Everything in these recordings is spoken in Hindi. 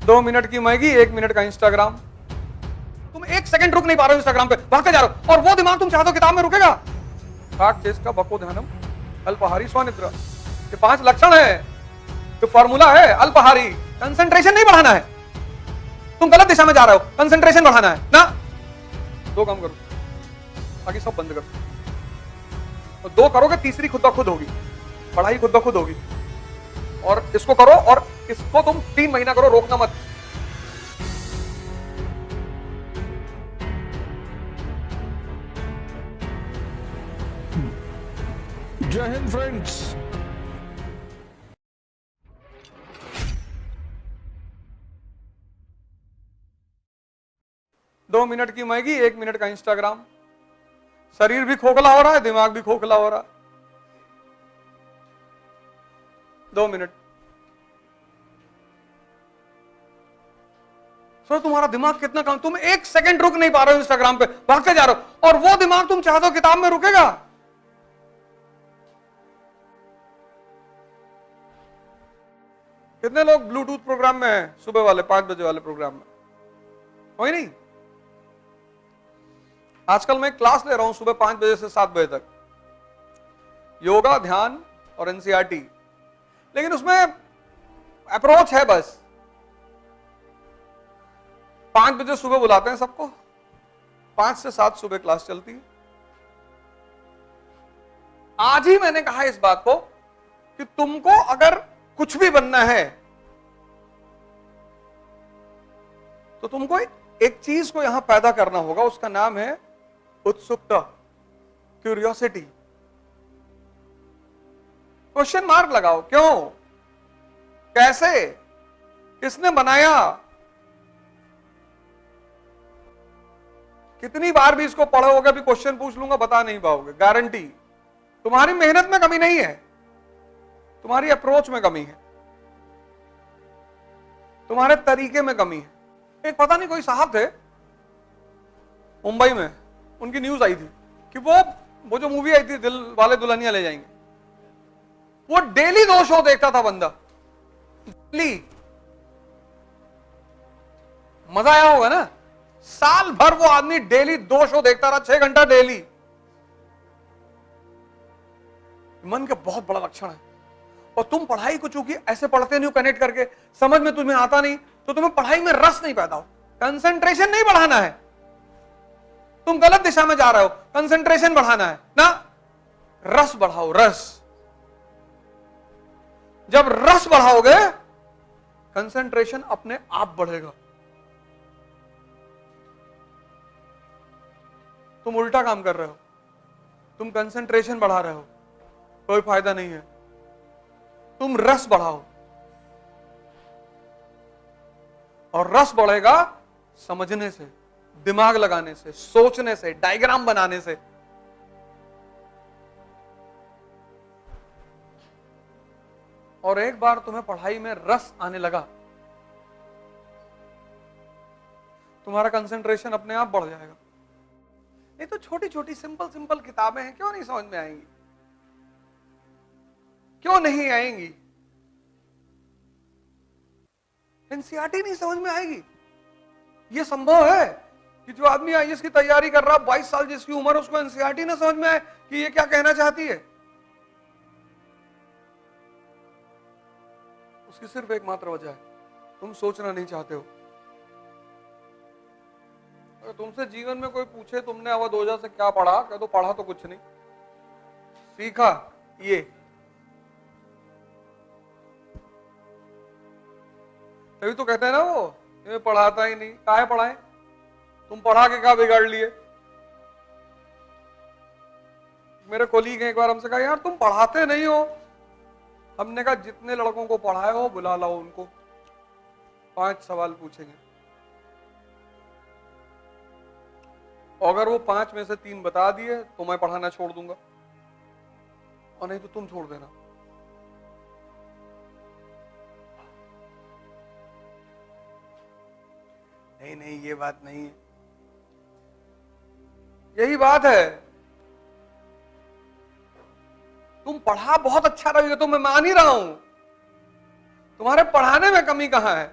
2 मिनट की मैगी, 1 मिनट का इंस्टाग्राम। तुम 1 सेकंड रुक नहीं पा रहे हो इंस्टाग्राम पे, भागते जा रहे हो, और वो दिमाग तुम चाहते हो किताब में रुकेगा। काक चेष्टा बको ध्यानम अल्पहारी स्वनिद्रा, ये 5 लक्षण है, जो फॉर्मूला है अल्पहारी। कंसंट्रेशन नहीं बढ़ाना है, तुम गलत दिशा में जा रहे हो, कंसंट्रेशन बढ़ाना है ना। 2 काम करो, बाकी सब बंद करो, और 2 करोगे, तीसरी खुद ब खुद होगी, पढ़ाई खुद ब खुद होगी। और इसको करो, और इसको तुम 3 महीना करो, रोकना मत। जय हिंद फ्रेंड्स। 2 मिनट की मैगी, 1 मिनट का इंस्टाग्राम। शरीर भी खोखला हो रहा है, दिमाग भी खोखला हो रहा है। 2 मिनट। सर तुम्हारा दिमाग कितना काम, तुम 1 सेकंड रुक नहीं पा रहे हो इंस्टाग्राम पे, भागते जा रहे हो, और वो दिमाग तुम चाहते हो किताब में रुकेगा। कितने लोग ब्लूटूथ प्रोग्राम में हैं, सुबह वाले 5 बजे वाले प्रोग्राम में? कोई नहीं। आजकल मैं क्लास ले रहा हूं सुबह 5 बजे से 7 बजे तक, योगा, ध्यान और एनसीईआरटी, लेकिन उसमें अप्रोच है बस। 5 बजे सुबह बुलाते हैं सबको, 5 से 7 सुबह क्लास चलती है। आज ही मैंने कहा इस बात को कि तुमको अगर कुछ भी बनना है तो तुमको एक चीज को यहां पैदा करना होगा, उसका नाम है उत्सुकता, क्यूरियोसिटी। क्वेश्चन मार्क लगाओ, क्यों, कैसे, किसने बनाया। कितनी बार भी इसको पढ़ोगे, भी क्वेश्चन पूछ लूंगा बता नहीं पाओगे, गारंटी। तुम्हारी मेहनत में कमी नहीं है, तुम्हारी अप्रोच में कमी है, तुम्हारे तरीके में कमी है। एक पता नहीं कोई साहब थे मुंबई में, उनकी न्यूज आई थी कि वो जो मूवी आई थी दिल वाले दुल्हनिया ले जाएंगे, वो डेली 2 शो देखता था बंदा, डेली। मजा आया होगा ना, साल भर वो आदमी डेली 2 शो देखता रहा, 6 घंटा डेली। मन का बहुत बड़ा लक्षण है। और तुम पढ़ाई को चूंकि ऐसे पढ़ते नहीं हो कनेक्ट करके, समझ में तुम्हें आता नहीं, तो तुम्हें पढ़ाई में रस नहीं पैदा हो। कंसंट्रेशन नहीं बढ़ाना है, तुम गलत दिशा में जा रहे हो, कंसंट्रेशन बढ़ाना है ना। रस बढ़ाओ, रस। जब रस बढ़ाओगे कंसंट्रेशन अपने आप बढ़ेगा। तुम उल्टा काम कर रहे हो, तुम कंसंट्रेशन बढ़ा रहे हो, कोई फायदा नहीं है। तुम रस बढ़ाओ, और रस बढ़ेगा समझने से, दिमाग लगाने से, सोचने से, डायग्राम बनाने से। और एक बार तुम्हें पढ़ाई में रस आने लगा, तुम्हारा कंसंट्रेशन अपने आप बढ़ जाएगा। ये तो छोटी छोटी सिंपल सिंपल किताबें हैं, क्यों नहीं समझ में आएंगी, क्यों नहीं आएंगी? एनसीईआरटी नहीं समझ में आएगी? ये संभव है कि जो आदमी आईएएस की तैयारी कर रहा, 22 साल जिसकी उम्र, उसको एनसीईआरटी ना समझ में आए कि ये क्या कहना चाहती है? उसकी सिर्फ एकमात्र वजह है, तुम सोचना नहीं चाहते हो। अगर तुमसे जीवन में कोई पूछे तुमने अवध ओझा से क्या पढ़ा, कह दो पढ़ा तो कुछ नहीं, सीखा ये। तभी तो कहते हैं ना वो, ये पढ़ाता ही नहीं, काहे पढ़ाए, तुम पढ़ा के क्या बिगाड़ लिए? मेरे कोलीग हैं, एक बार हमसे कहा यार तुम पढ़ाते नहीं हो। हमने कहा जितने लड़कों को पढ़ाए हो बुला लाओ उनको, 5 सवाल पूछेंगे, अगर वो 5 में से 3 बता दिए तो मैं पढ़ाना छोड़ दूंगा, और नहीं तो तुम छोड़ देना। नहीं नहीं ये बात नहीं है, यही बात है। तुम पढ़ा बहुत अच्छा रही हो तो मैं मान ही रहा हूं, तुम्हारे पढ़ाने में कमी कहां है?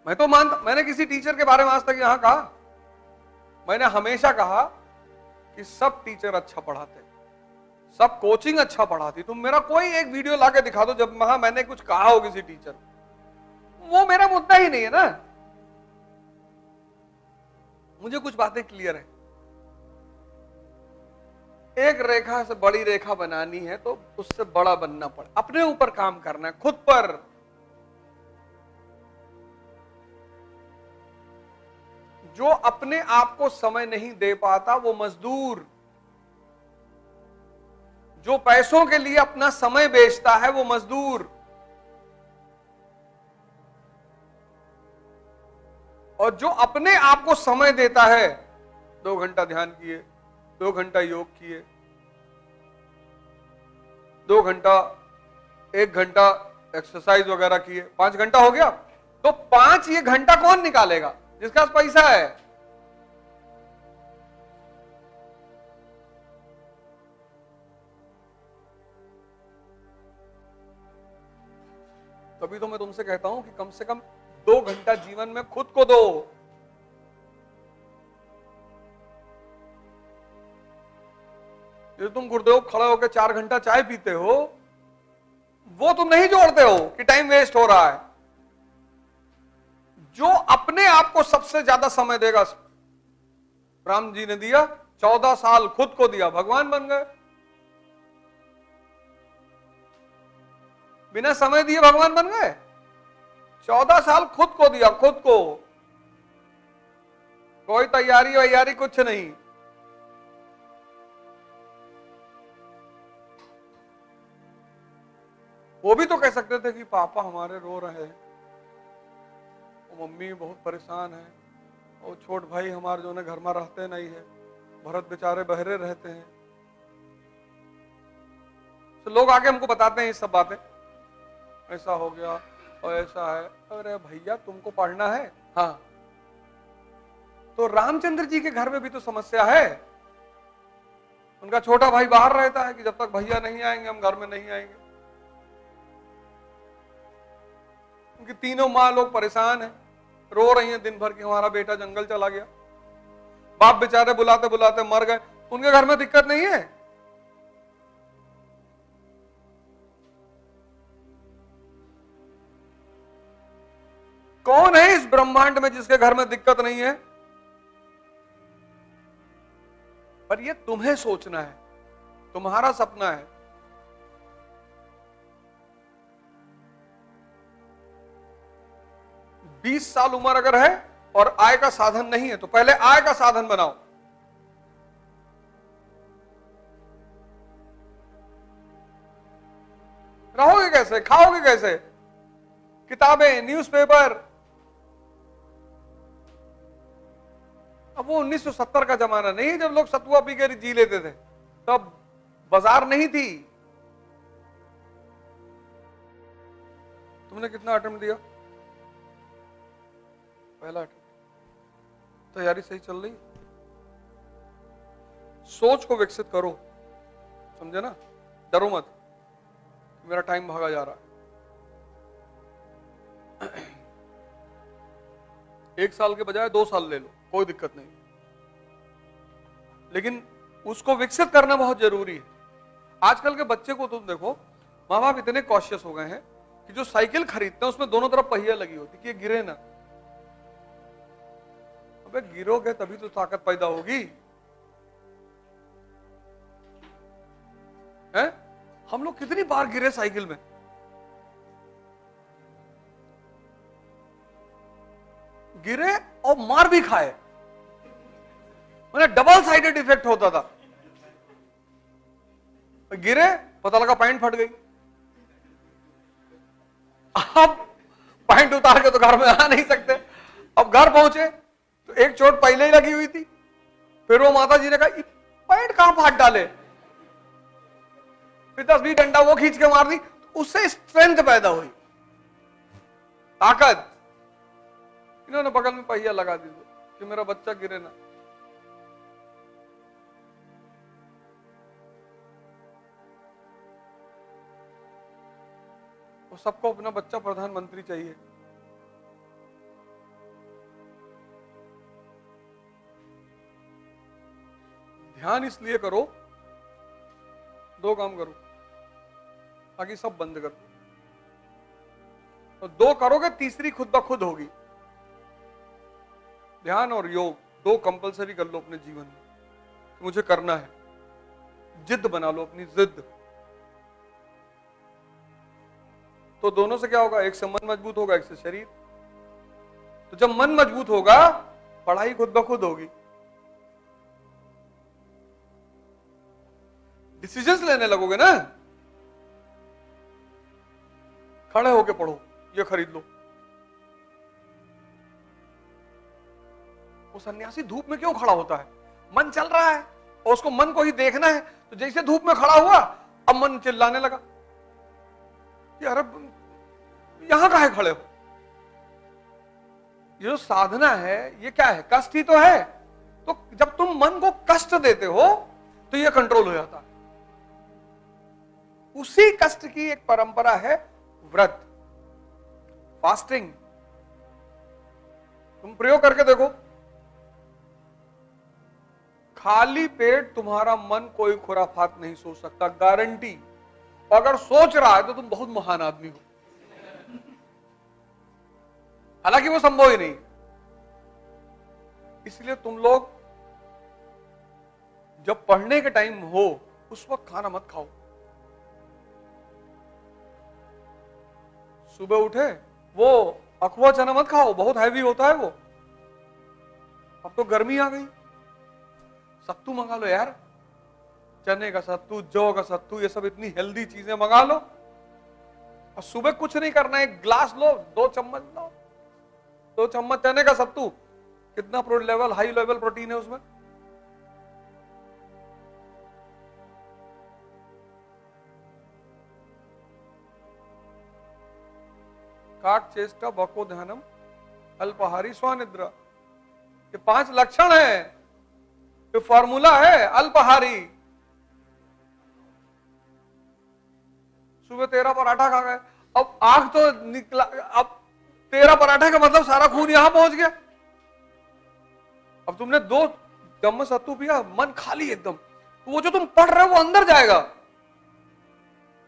मैं तो मानता, मैंने किसी टीचर के बारे में आज तक यहां कहा, मैंने हमेशा कहा कि सब टीचर अच्छा पढ़ाते, सब कोचिंग अच्छा पढ़ाती। तुम मेरा कोई एक वीडियो लाके दिखा दो जब वहां मैंने कुछ कहा हो किसी टीचर, वो मेरा मुद्दा ही नहीं है ना। मुझे कुछ बातें क्लियर है, एक रेखा से बड़ी रेखा बनानी है तो उससे बड़ा बनना पड़े, अपने ऊपर काम करना है, खुद पर। जो अपने आप को समय नहीं दे पाता वो मजदूर, जो पैसों के लिए अपना समय बेचता है वो मजदूर, और जो अपने आप को समय देता है, 2 घंटा ध्यान किए, 2 घंटा योग किए, 2 घंटा 1 घंटा एक्सरसाइज वगैरह किए, 5 घंटा हो गया, तो 5 ये घंटा कौन निकालेगा? जिसके पास पैसा है। तभी तो मैं तुमसे कहता हूं कि कम से कम 2 घंटा जीवन में खुद को दो। जो तुम गुरुदेव खड़े होकर 4 घंटा चाय पीते हो, वो तुम नहीं जोड़ते हो कि टाइम वेस्ट हो रहा है। जो अपने आप को सबसे ज्यादा समय देगा, राम जी ने दिया 14 साल खुद को दिया, भगवान बन गए। बिना समय दिए भगवान बन गए। 14 साल खुद को दिया, खुद को, कोई तैयारी वैयारी कुछ नहीं। वो भी तो कह सकते थे कि पापा हमारे रो रहे हैं, मम्मी बहुत परेशान है, और छोट भाई हमारे जो है घर में रहते नहीं है, भरत बेचारे बहरे रहते हैं। तो लोग आके हमको बताते हैं ये सब बातें, ऐसा हो गया और ऐसा है। अरे भैया तुमको पढ़ना है, हाँ, तो रामचंद्र जी के घर में भी तो समस्या है। उनका छोटा भाई बाहर रहता है कि जब तक भैया नहीं आएंगे हम घर में नहीं आएंगे। उनकी तीनों माँ लोग परेशान हैं, रो रही हैं दिन भर कि हमारा बेटा जंगल चला गया। बाप बेचारे बुलाते बुलाते मर गए। उनके घर में दिक्कत नहीं है। कौन है इस ब्रह्मांड में जिसके घर में दिक्कत नहीं है? पर ये तुम्हें सोचना है, तुम्हारा सपना है। 20 साल उम्र अगर है और आय का साधन नहीं है तो पहले आय का साधन बनाओ। रहोगे कैसे, खाओगे कैसे? किताबें, न्यूज़पेपर। अब वो 1970 का जमाना नहीं है जब लोग सतुआ पी कर जी लेते थे, तब बाजार नहीं थी। तुमने कितना अटेम्प्ट दिया? पहला अटेम्प्ट। तैयारी सही चल रही? सोच को विकसित करो, समझे ना? डरो मत, मेरा टाइम भागा जा रहा है। 1 साल के बजाय 2 साल ले लो, कोई दिक्कत नहीं, लेकिन उसको विकसित करना बहुत जरूरी है। आजकल के बच्चे को तुम देखो, माँ बाप इतने कॉशियस हो गए हैं कि जो साइकिल खरीदते हैं उसमें दोनों तरफ पहिया लगी होती कि ये गिरे ना। अबे गिरोगे तभी तो ताकत पैदा होगी, है? हम लोग कितनी बार गिरे साइकिल में, गिरे और मार भी खाए, मैंने डबल साइडेड इफेक्ट होता था। गिरे, पता लगा पैंट फट गई। अब पैंट उतार के तो घर में आ नहीं सकते। अब घर पहुंचे तो एक चोट पहले ही लगी हुई थी, फिर वो माता जी ने कहा पैंट कहां फाट डाले, फिर 10-20 डंडा वो खींच के मार दी, उससे स्ट्रेंथ पैदा हुई, ताकत। इन्होंने बगल में पहिया लगा दी कि मेरा बच्चा गिरे ना। वो सबको अपना बच्चा प्रधानमंत्री चाहिए, ध्यान इसलिए करो, दो काम करो, बाकी सब बंद कर दो। तो दो करोगे, तीसरी खुद ब खुद होगी। ध्यान और योग दो कंपलसरी कर लो अपने जीवन में, तो मुझे करना है। जिद बना लो, अपनी जिद। तो दोनों से क्या होगा? एक से मन मजबूत होगा, एक से शरीर। तो जब मन मजबूत होगा, पढ़ाई खुद ब खुद होगी। डिसीजंस लेने लगोगे ना, खड़े होके पढ़ो, ये खरीद लो। वो सन्यासी धूप में क्यों खड़ा होता है? मन चल रहा है और उसको मन को ही देखना है। तो जैसे धूप में खड़ा हुआ, अब मन चिल्लाने लगा, यार अब यहां काहे खड़े हो? ये जो साधना है, ये क्या है? कष्ट ही तो है। तो जब तुम मन को कष्ट देते हो, तो ये कंट्रोल हो जाता है। उसी कष्ट की एक परंपरा है व्रत, फास्टिंग। तुम प्रयोग करके देखो, खाली पेट तुम्हारा मन कोई खुराफात नहीं सोच सकता, गारंटी। अगर सोच रहा है तो तुम बहुत महान आदमी हो, हालांकि वो संभव ही नहीं। इसलिए तुम लोग जब पढ़ने के टाइम हो, उस वक्त खाना मत खाओ। सुबह उठे, वो अखवा चना मत खाओ, बहुत हैवी होता है वो। अब तो गर्मी आ गई, सत्तू मंगा लो यार, चने का सत्तू, जौ का सत्तू, ये सब इतनी हेल्दी चीजें मंगा लो। और सुबह कुछ नहीं करना, एक ग्लास लो, 2 चम्मच लो, 2 चम्मच चने का सत्तू। कितना हाई लेवल प्रोटीन है उसमें। काट चेष्टा बको ध्यानम अल्पहारी स्वानिद्रा, ये 5 लक्षण है, ये फॉर्मूला है अल्पहारी। सुबह 13 पराठा खा गए, अब आंख तो निकला, अब 13 पराठे का मतलब सारा खून यहां पहुंच गया। अब तुमने 2 चम्मच सत्तू पिया, मन खाली एकदम, तो वो जो तुम पढ़ रहे हो वो अंदर जाएगा।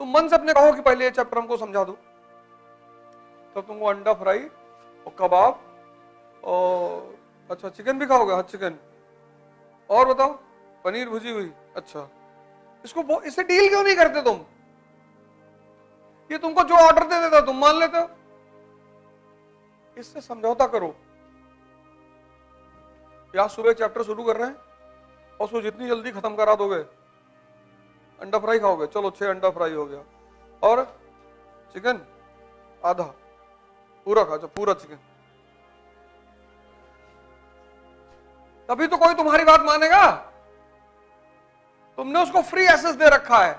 तुम मन से अपने कहो कि पहले ये चैप्टर हमको समझा दो, तब तुमको अंडा फ्राई और कबाब और अच्छा चिकन भी खाओगे? हाँ चिकन, और बताओ पनीर भुजी हुई। अच्छा, इससे डील क्यों नहीं करते तुम? ये तुमको जो ऑर्डर दे देता तुम मान लेते हो, इससे समझौता करो। या सुबह चैप्टर शुरू कर रहे हैं और उसको जितनी जल्दी खत्म करा दोगे, अंडा फ्राई खाओगे, चलो 6 अंडा फ्राई हो गया, और चिकन आधा, पूरा खा, पूरा चिकन। तभी तो कोई तुम्हारी बात मानेगा। तुमने उसको फ्री एक्सेस दे रखा है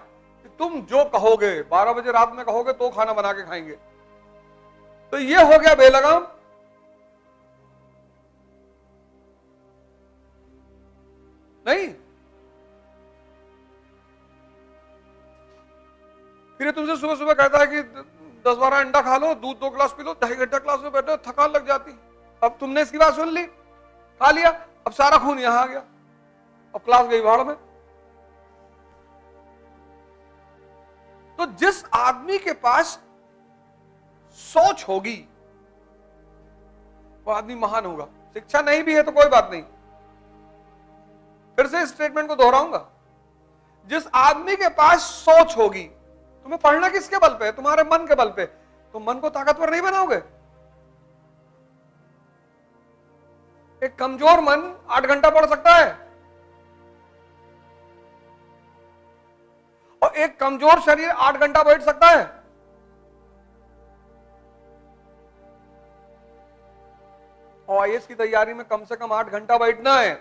कि तुम जो कहोगे, 12 बजे रात में कहोगे तो खाना बना के खाएंगे। तो ये हो गया बेलगाम। नहीं, फिर तुमसे सुबह सुबह कहता है कि 10-12 अंडा खा लो, दूध 2 गिलास पी लो, 2.5 घंटा क्लास में बैठो, थकान लग जाती। अब तुमने इसकी बात सुन ली, खा लिया, अब सारा खून यहां आ गया, अब क्लास गई भाड़ में। तो जिस आदमी के पास सोच होगी, वो आदमी महान होगा। शिक्षा नहीं भी है तो कोई बात नहीं, फिर से स्टेटमेंट को दोहराऊंगा। जिस आदमी के पास सोच होगी, तुम्हें पढ़ना किसके बल पे है? तुम्हारे मन के बल पे। तुम मन को ताकतवर नहीं बनाओगे। एक कमजोर मन 8 घंटा पढ़ सकता है, और एक कमजोर शरीर 8 घंटा बैठ सकता है। और आईएएस की तैयारी में कम से कम 8 घंटा बैठना है।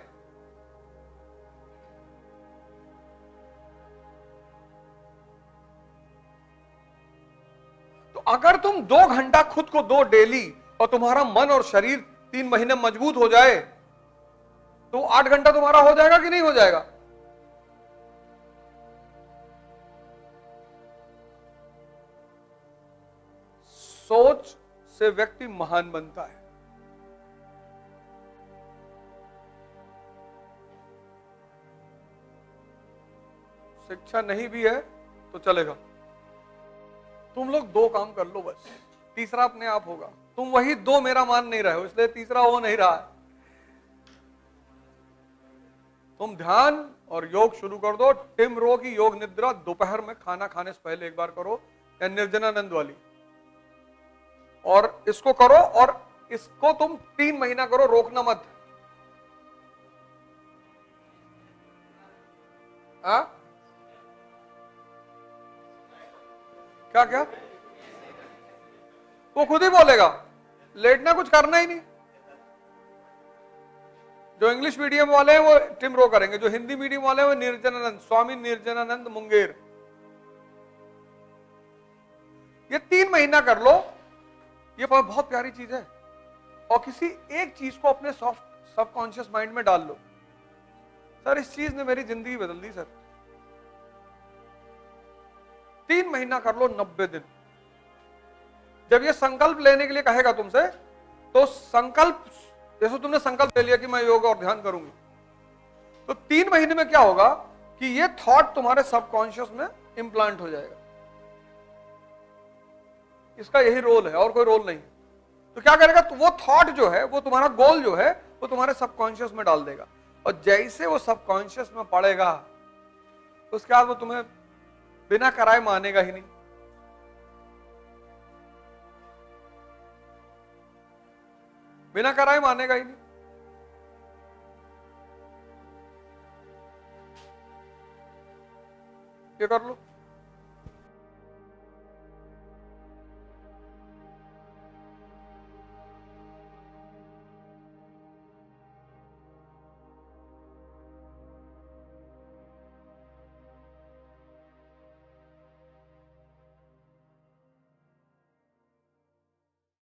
तो अगर तुम 2 घंटा खुद को दो डेली, और तुम्हारा मन और शरीर 3 महीने मजबूत हो जाए, तो 8 घंटा तुम्हारा हो जाएगा कि नहीं हो जाएगा? सोच से व्यक्ति महान बनता है। इच्छा नहीं भी है तो चलेगा। तुम लोग 2 काम कर लो बस, तीसरा अपने आप होगा। तुम वही 2 मेरा मान नहीं रहे हो, इसलिए तीसरा हो नहीं रहा है। तुम ध्यान और योग शुरू कर दो। टिम रो की योग निद्रा दोपहर में खाना खाने से पहले एक बार करो, या निर्जनानंद वाली, और इसको करो, और इसको तुम 3 महीना करो, रोकना मत। हाँ क्या क्या? वो खुद ही बोलेगा, लेटना कुछ करना ही नहीं। जो इंग्लिश मीडियम वाले हैं वो टिम रो करेंगे, जो हिंदी मीडियम वाले हैं वो निर्जनानंद, स्वामी निर्जनानंद मुंगेर। ये 3 महीना कर लो, ये बहुत प्यारी चीज है। और किसी एक चीज को अपने सॉफ्ट सबकॉन्शियस माइंड में डाल लो। सर इस चीज ने मेरी जिंदगी बदल दी सर। 3 महीना कर लो, 90 दिन। जब ये संकल्प लेने के लिए कहेगा तुमसे, तो संकल्प, जैसे तुमने संकल्प ले लिया कि मैं योग और ध्यान करूंगी, तो 3 महीने में क्या होगा कि ये थॉट तुम्हारे सबकॉन्शियस में इंप्लांट हो जाएगा। इसका यही रोल है और कोई रोल नहीं। तो क्या करेगा, तो वो थॉट जो है, वो तुम्हारा गोल जो है, वो तुम्हारे सबकॉन्शियस में डाल देगा। और जैसे वो सबकॉन्शियस में पड़ेगा, उसके बाद वो तुम्हें बिना कराए मानेगा ही नहीं। बिना कराए मानेगा ही नहीं। ये कर लो।